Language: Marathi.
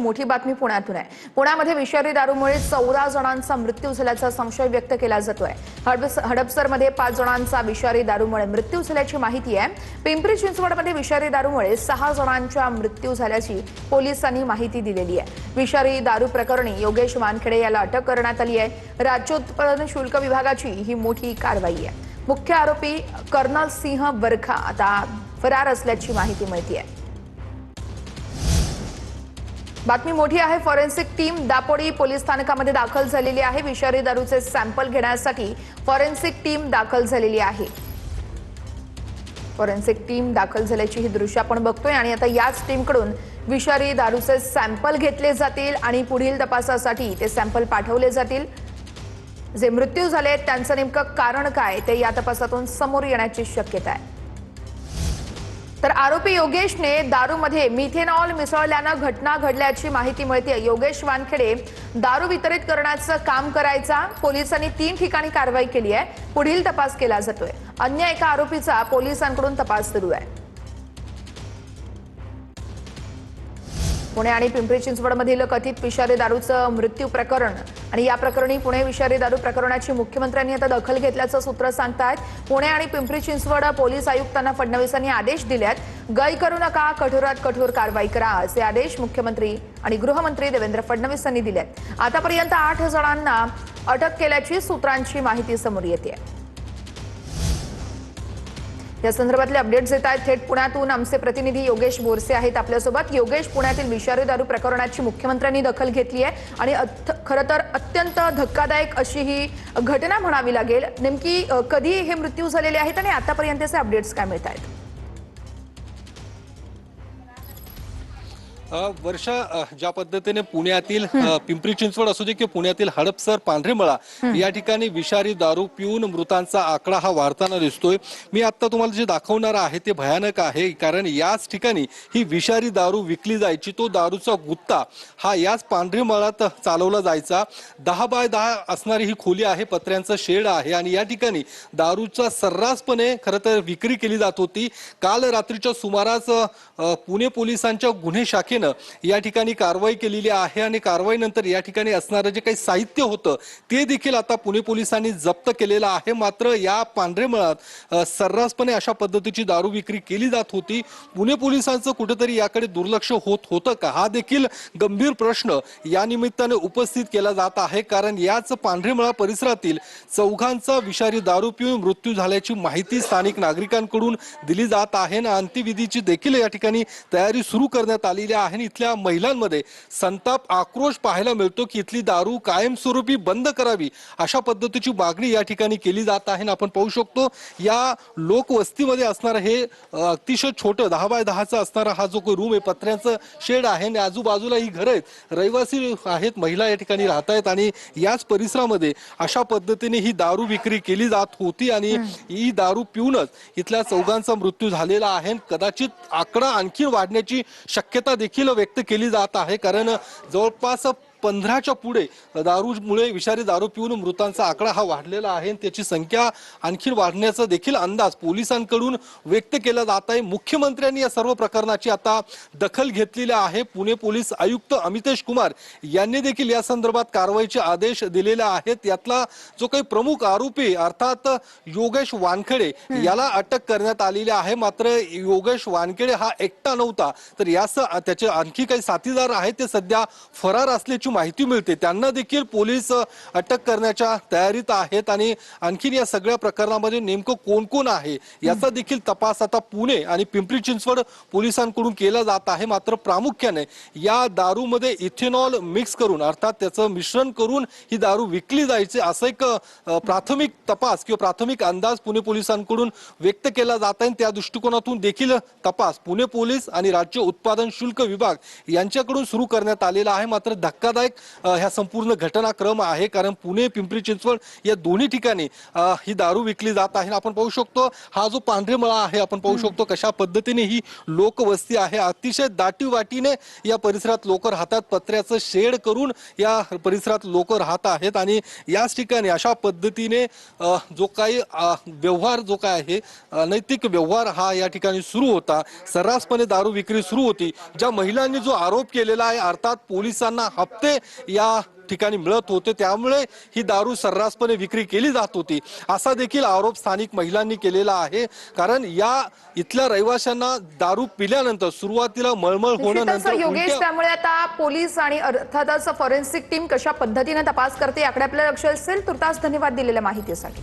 मोठी बातमी पुण्यातून आहे। पुण्यामध्ये विषारी दारूमुळे 14 जणांचा मृत्यू झाल्याचा संशय व्यक्त केला जातोय। हडपसरमध्ये 5 जणांचा विषारी दारूमुळे मृत्यू झाल्याची माहिती आहे। पिंपरी चिंचवडमध्ये विषारी दारूमुळे 6 जणांचा मृत्यू झाल्याची पोलिसांनी माहिती दिलेली आहे। विषारी दारू प्रकरणी योगेश वानखेडे याला अटक करण्यात आली आहे। राज्य उत्पादन शुल्क विभागाची ही मोठी कारवाई आहे। मुख्य आरोपी कर्नल सिंह बरखा आता फरार असल्याची माहिती मिळते आहे। बातमी मोठी आहे। फॉरेन्सिक टीम दापोडी पोलीस स्थानकामध्ये दाखल झालेली आहे। विषारी दारूचे सॅम्पल घेण्यासाठी फॉरेन्सिक टीम दाखल झालेली आहे। फॉरेन्सिक टीम दाखल झाल्याची ही दृश्य आपण बघतोय आणि आता याच टीमकडून विषारी दारूचे सॅम्पल घेतले जातील आणि पुढील तपासासाठी ते सॅम्पल पाठवले जातील। जे मृत्यू झाले त्यांचं नेमकं कारण काय ते या तपासातून समोर येण्याची शक्यता आहे। तर आरोपी योगेशने दारूमध्ये मिथेनॉल मिसळल्यानं घटना घडल्याची माहिती मिळते। योगेश वानखेडे दारू वितरित करण्याचं काम करायचा। पोलिसांनी 3 ठिकाणी कारवाई केली आहे। पुढील तपास केला जातोय। अन्य एका आरोपीचा पोलिसांकडून तपास सुरू आहे। पुणे आणि पिंपरी चिंचवडमधील कथित विषारी दारूचं मृत्यू प्रकरण आणि या प्रकरणी पुणे विषारी दारू प्रकरणाची मुख्यमंत्र्यांनी आता दखल घेतल्याचं सूत्र सांगतात। पुणे आणि पिंपरी चिंचवड पोलीस आयुक्तांना फडणवीसांनी आदेश दिलेत। गय करू नका, कठोरात कठोर कारवाई करा असे आदेश मुख्यमंत्री आणि गृहमंत्री देवेंद्र फडणवीस यांनी दिलेत। आतापर्यंत 8 जणांना अटक केल्याची सूत्रांची माहिती समोर येते। या संदर्भातले अपडेट्स येत आहेत। थेट पुण्यातून आमचे प्रतिनिधी योगेश बोरसे आहेत आपल्यासोबत। योगेश, पुण्यातील विषारी दारू प्रकरणाची मुख्यमंत्र्यांनी दखल घेतली आहे आणि खरं तर अत्यंत धक्कादायक अशी ही घटना म्हणावी लागेल। नेमकी कधी हे मृत्यू झालेले आहेत आणि आतापर्यंतचे अपडेट्स काय मिळत आहेत? वर्षा, ज्या पद्धतीने पुण्यातील पिंपरी चिंचवड असू दे किंवा पुण्यातील हडपसर पांढरेमळा या ठिकाणी विषारी दारू पिऊन मृतांचा आकडा हा वाढताना दिसतोय। मी आता तुम्हाला जे दाखवणार आहे ते भयानक आहे, कारण याच ठिकाणी ही विषारी दारू विकली जायची। तो दारूचा गुत्ता हा याच पांढरेमळात चालवला जायचा। 10 बाय 10 असणारी ही खोली आहे, पत्र्यांचं शेड आहे आणि या ठिकाणी दारूचा सर्रासपणे खरं तर विक्री केली जात होती। काल रात्रीच्या सुमारास पुणे पोलिसांच्या गुन्हे शाखेने या ठिकाणी कारवाई केलेली आहे आणि कारवाईनंतर या ठिकाणी असणारं जे काही साहित्य होतं ते देखील आता पुणे पोलिसांनी जप्त केलेलं आहे। मात्र या पांढरेमळात सर्रासपणे अशा पद्धतीची दारू विक्री केली जात होती। पुणे पोलिसांचं कुठेतरी याकडे दुर्लक्ष होत होतं का, हा देखील गंभीर प्रश्न या निमित्ताने उपस्थित केला जात आहे। कारण याच पांढरेमळा परिसरातील 4घांचा विषारी दारू पिऊन मृत्यू झाल्याची माहिती स्थानिक नागरिकांकडून दिली जात आहे आणि अंत्यविधीची देखील या ठिकाणी तयारी सुरू करण्यात आलेली आहे। इथल्या महिलांमध्ये संताप, आक्रोश पाहायला मिळतो की इथली दारू कायमस्वरूपी बंद करावी अशा पद्धतीची मागणी या ठिकाणी केली जात आहे। आपण पाहू शकतो या लोकवस्तीमध्ये असणारं हे अतिशय छोटं 10 बाय 10चा असणारा हा जो रूम आहे, पत्र्यांचं शेड आहे आणि आजूबाजूला ही घरं आहेत, रहिवासी आहेत, महिला या ठिकाणी राहत आहेत आणि याच परिसरामध्ये अशा पद्धतीने ही दारू विक्री केली जात होती आणि ही दारू पिऊनच इथल्या 4घांचा मृत्यू झालेला आहे। कदाचित आकडा आणखी वाढण्याची शक्यता देखील व्यक्त केली जात आहे, कारण जवळपास 15च्या पुढे दारूमुळे विषारी दारू पिऊन मृतांचा आकडा हा वाढलेला आहे। त्याची संख्या आणखी वाढण्याचा देखील अंदाज पोलिसांकडून व्यक्त केला जात आहे। मुख्यमंत्र्यांनी या सर्व प्रकरणाची आता दखल घेतलेली आहे। पुणे पोलीस आयुक्त अमितेश कुमार यांनी देखील या संदर्भात कारवाईचे आदेश दिलेले आहेत। यातला जो काही प्रमुख आरोपी अर्थात योगेश वानखेडे याला अटक करण्यात आलेली आहे। मात्र योगेश वानखेडे हा एकटा नव्हता, तर यास त्याचे आणखी काही साथीदार आहेत, ते सध्या फरार असल्याची माहिती मिळते। त्यांना देखील पोलीस अटक करण्याच्या तयारीत आहेत आणि आणखीन या सगळ्या प्रकरणामध्ये नेमकं कोण कोण आहे याचा देखील तपास आता पुणे आणि पिंपरी चिंचवड पोलिसांकडून केला जात आहे। मात्र प्रामुख्याने या दारूमध्ये इथेनॉल मिक्स करून अर्थात त्याचं मिश्रण करून ही दारू विकली जायची असं एक प्राथमिक तपास किंवा प्राथमिक अंदाज पुणे पोलिसांकडून व्यक्त केला जात आहे। त्या दृष्टिकोनातून देखील तपास पुणे पोलीस आणि राज्य उत्पादन शुल्क विभाग यांच्याकडून सुरू करण्यात आलेला आहे। मात्र धक्कादायक धक्कादायक ह्या संपूर्ण घटनाक्रम आहे, कारण पुणे पिंपरी चिंचवड या दोन्ही ठिकाणी ही दारू विकली जात आहे. आपण पाहू शकतो हा जो पांढरे मळा आहे, आपण पाहू शकतो कशा पद्धतीने ही लोकवस्ती आहे. अतिशय दाटीवाटीने या परिसरात लोक राहतात, पत्र्याचं शेड करून या परिसरात लोक राहत आहेत आणि याच ठिकाणी अशा पद्धतीने जो काही व्यवहार जो काय आहे नैतिक व्यवहार हा या ठिकाणी सुरू होता. सर्रासपणे दारू विक्री सुरू होती. ज्या महिलांनी जो आरोप केलेला आहे, अर्थात पोलिसांना हप्ते या ठिकाणी मिळत होते, त्यामुळे ही दारू सर्रासपणे विक्री केली जात होती असा देखील आरोप स्थानिक महिलांनी केलेला आहे. कारण या इथल्या रहिवाशांना दारू पिल्यानंतर सुरुवातीला मळमळ होणं, निश्चितच नंतर योगेश, उलट्या त्यामुळे आता पोलीस आणि अर्थातच फॉरेन्सिक टीम कशा पद्धतीने तपास करते याकडे आपलं लक्ष असेल. तुर्तास धन्यवाद दिलेल्या माहितीसाठी.